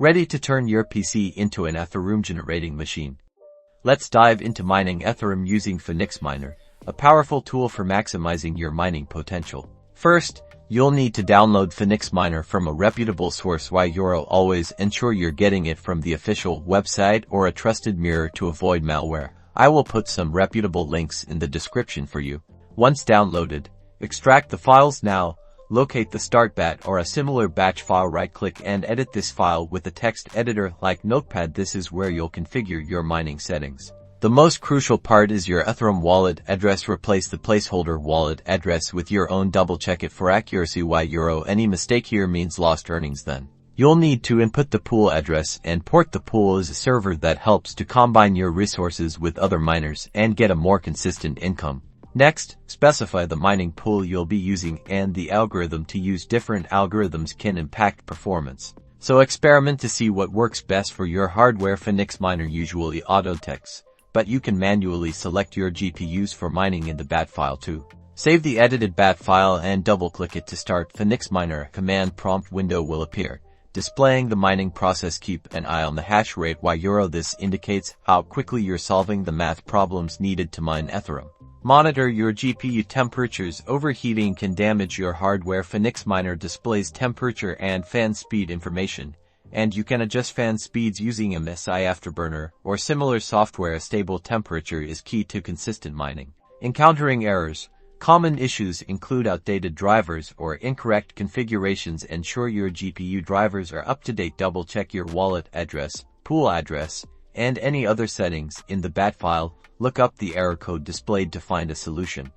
Ready to turn your PC into an Ethereum generating machine. Let's dive into mining Ethereum using PhoenixMiner, a powerful tool for maximizing your mining potential. First, you'll need to download PhoenixMiner from a reputable source. Always ensure you're getting it from the official website or a trusted mirror to avoid malware. I will put some reputable links in the description for you. Once downloaded, extract the files now. Locate the start bat or a similar batch file, right-click and edit this file with a text editor like Notepad. This is where you'll configure your mining settings. The most crucial part is your Ethereum wallet address. Replace the placeholder wallet address with your own. Double-check it for accuracy. Any mistake here means lost earnings. Then you'll need to input the pool address and port. The pool is a server that helps to combine your resources with other miners and get a more consistent income. Next, specify the mining pool you'll be using and the algorithm to use. Different algorithms can impact performance, so experiment to see what works best for your hardware. PhoenixMiner usually auto-detects, but you can manually select your GPUs for mining in the bat file too. Save the edited bat file and double-click it to start PhoenixMiner. A command prompt window will appear, displaying the mining process. Keep an eye on the hash rate. This indicates how quickly you're solving the math problems needed to mine Ethereum. Monitor your GPU temperatures. Overheating can damage your hardware. PhoenixMiner displays temperature and fan speed information, and you can adjust fan speeds using MSI Afterburner or similar software. A stable temperature is key to consistent mining. Encountering errors. Common issues include outdated drivers or incorrect configurations. Ensure your GPU drivers are up to date. Double-check your wallet address, pool address, and any other settings in the bat file. Look up the error code displayed to find a solution.